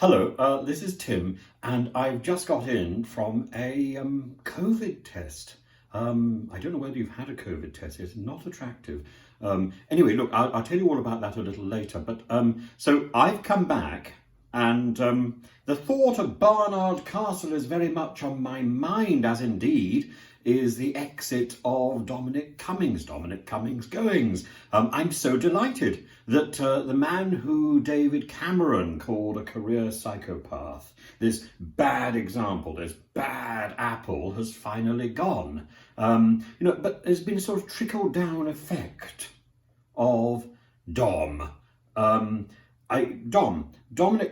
Hello, this is Tim, and I've just got in from a COVID test. I don't know whether you've had a COVID test. It's not attractive. Anyway, look, I'll tell you all about that a little later. But so I've come back, and the thought of Barnard Castle is very much on my mind, as indeed is the exit of Dominic Cummings, goings. I'm so delighted that the man who David Cameron called a career psychopath, this bad example, this bad apple, has finally gone. But there's been a sort of trickle-down effect of Dominic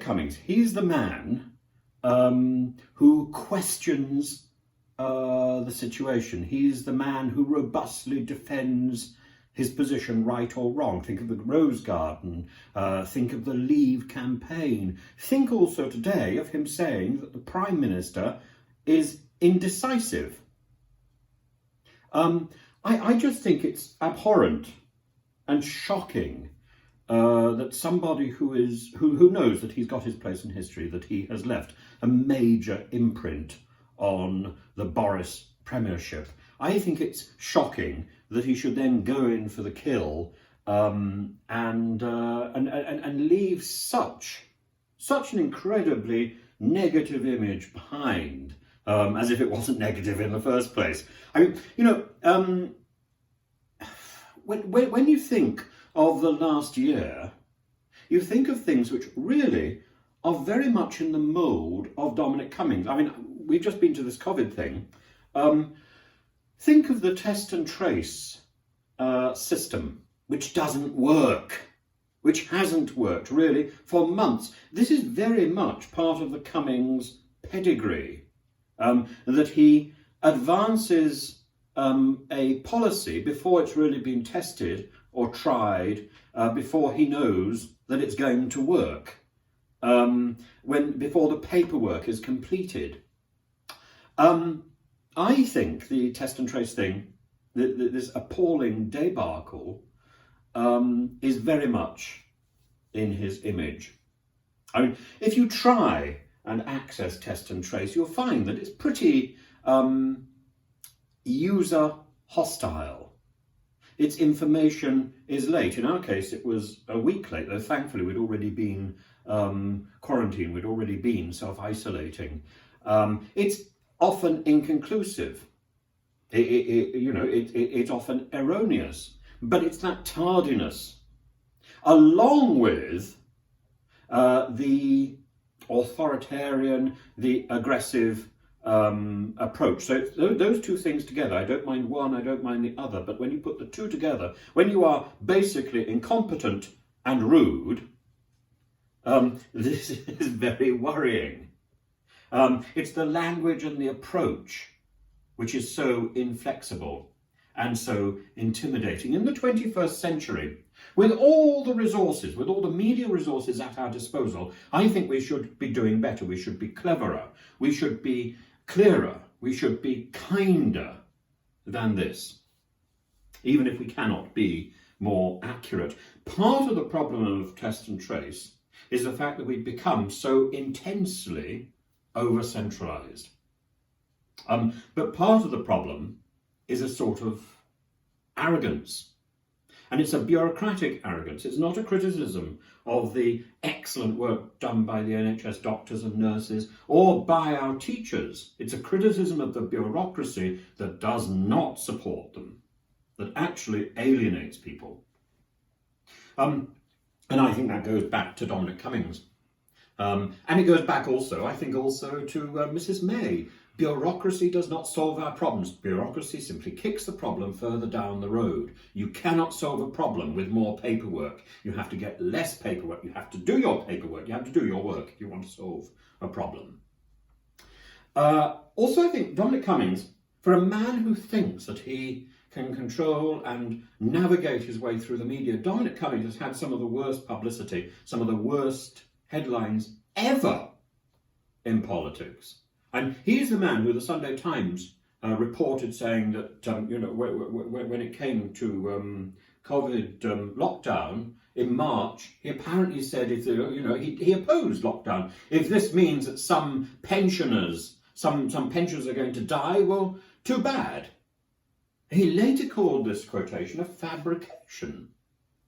Cummings. He's the man who questions the situation. He's the man who robustly defends his position, right or wrong. Think of the Rose Garden, think of the Leave campaign. Think also today of him saying that the Prime Minister is indecisive. I just think it's abhorrent and shocking that somebody who knows that he's got his place in history, that he has left a major imprint on the Boris premiership. I think it's shocking that he should then go in for the kill and leave such an incredibly negative image behind, as if it wasn't negative in the first place. I mean, when you think of the last year, you think of things which really are very much in the mould of Dominic Cummings. I mean, we've just been to this COVID thing. Think of the test and trace system, which doesn't work, which hasn't worked really for months. This is very much part of the Cummings pedigree, that he advances a policy before it's really been tested or tried, before he knows that it's going to work, before the paperwork is completed. I think the test and trace thing, this appalling debacle, is very much in his image. I mean, if you try and access test and trace, you'll find that it's pretty user hostile. Its information is late. In our case, it was a week late, though thankfully we'd already been quarantined, we'd already been self-isolating. It's often inconclusive. It's often erroneous, but it's that tardiness, along with the authoritarian, the aggressive approach. So those two things together, I don't mind one, I don't mind the other, but when you put the two together, when you are basically incompetent and rude, this is very worrying. It's the language and the approach which is so inflexible and so intimidating. In the 21st century, with all the resources, with all the media resources at our disposal, I think we should be doing better. We should be cleverer. We should be clearer. We should be kinder than this, even if we cannot be more accurate. Part of the problem of test and trace is the fact that we've become so intensely over-centralised. But part of the problem is a sort of arrogance. And it's a bureaucratic arrogance. It's not a criticism of the excellent work done by the NHS doctors and nurses or by our teachers. It's a criticism of the bureaucracy that does not support them, that actually alienates people. And I think that goes back to Dominic Cummings. And it goes back also, I think, also to Mrs. May. Bureaucracy does not solve our problems. Bureaucracy simply kicks the problem further down the road. You cannot solve a problem with more paperwork. You have to get less paperwork. You have to do your paperwork. You have to do your work if you want to solve a problem. Also, I think Dominic Cummings, for a man who thinks that he can control and navigate his way through the media, Dominic Cummings has had some of the worst publicity, some of the worst headlines ever in politics. And he's the man who the Sunday Times reported saying that, when it came to COVID lockdown, in March, he apparently said, if he opposed lockdown. If this means that some pensioners are going to die, well, too bad. He later called this quotation a fabrication.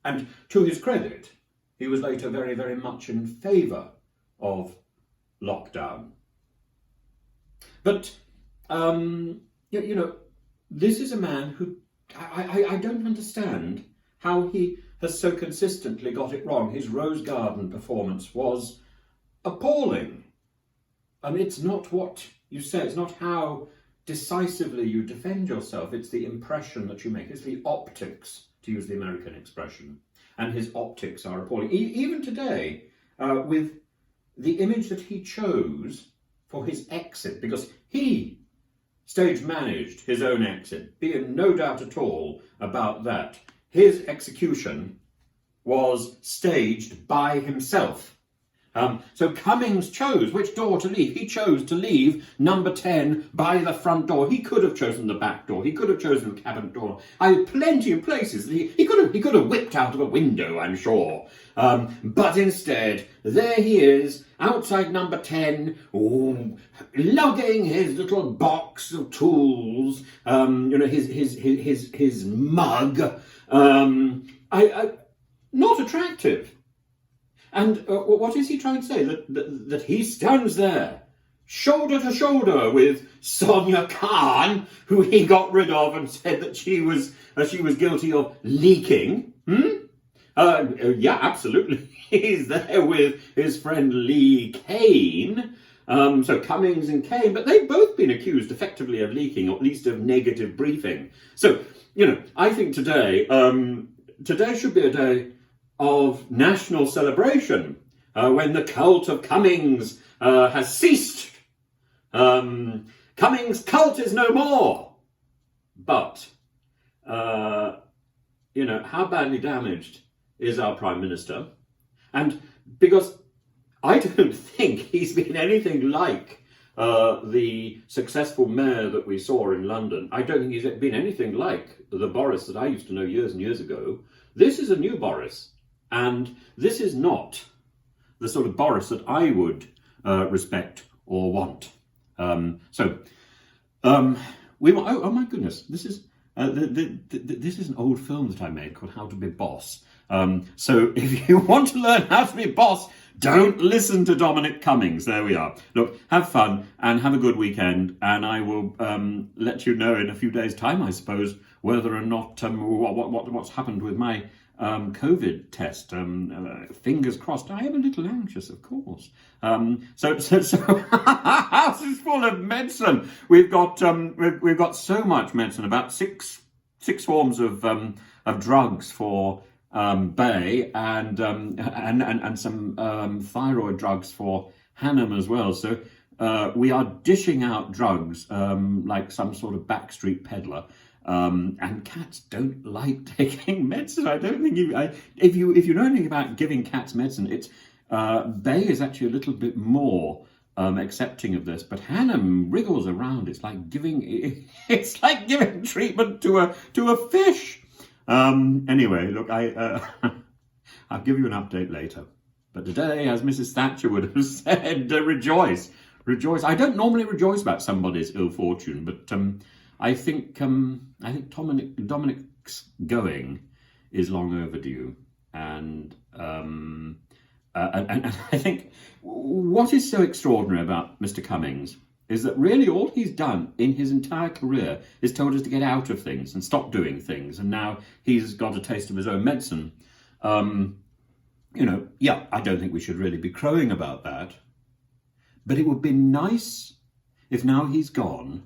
And to his credit, he was later very, very much in favour of lockdown. But, this is a man who, I don't understand how he has so consistently got it wrong. His Rose Garden performance was appalling. I mean, it's not what you say, it's not how decisively you defend yourself, it's the impression that you make, it's the optics, to use the American expression. And his optics are appalling. Even today, with the image that he chose for his exit, because he stage managed his own exit, be in no doubt at all about that. His execution was staged by himself. So Cummings chose which door to leave. He chose to leave number 10 by the front door. He could have chosen the back door. He could have chosen the cabinet door. Plenty of places. He could have whipped out of a window, I'm sure. But instead, there he is, outside number 10, lugging his little box of tools, his mug. Not attractive. And what is he trying to say? That he stands there, shoulder to shoulder with Sonia Khan, who he got rid of and said that she was guilty of leaking. Yeah, absolutely. He's there with his friend Lee Kane. So Cummings and Kane, but they've both been accused effectively of leaking, or at least of negative briefing. So, I think today should be a day of national celebration, when the cult of Cummings has ceased. Cummings' cult is no more. But, how badly damaged is our Prime Minister? And because I don't think he's been anything like the successful mayor that we saw in London. I don't think he's been anything like the Boris that I used to know years and years ago. This is a new Boris. And this is not the sort of Boris that I would respect or want. Oh my goodness, this is an old film that I made called How to Be Boss. So if you want to learn how to be a boss, don't listen to Dominic Cummings. There we are. Look, have fun and have a good weekend. And I will let you know in a few days' time, I suppose, whether or not what's happened with my COVID test. Fingers crossed. I am a little anxious, of course. So our house is full of medicine. We've got so much medicine. About six forms of drugs for Bay and some thyroid drugs for Hannum as well. So we are dishing out drugs like some sort of backstreet peddler. And cats don't like taking medicine. I don't think if you know anything about giving cats medicine, it's Bay is actually a little bit more accepting of this, but Hannum wriggles around. It's like giving treatment to a fish. Anyway, look, I'll give you an update later. But today, as Mrs. Thatcher would have said, rejoice. I don't normally rejoice about somebody's ill fortune, but I think Dominic's going is long overdue, and I think what is so extraordinary about Mr. Cummings is that really all he's done in his entire career is told us to get out of things and stop doing things, and now he's got a taste of his own medicine. I don't think we should really be crowing about that, but it would be nice if now he's gone,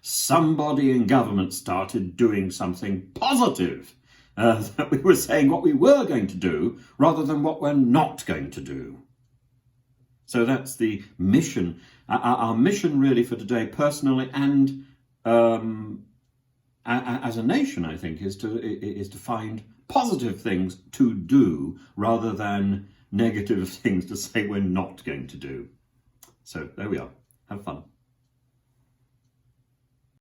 somebody in government started doing something positive, that we were saying what we were going to do rather than what we're not going to do. So that's the mission. Our mission really for today, personally and as a nation, I think, is to find positive things to do rather than negative things to say we're not going to do. So there we are. Have fun.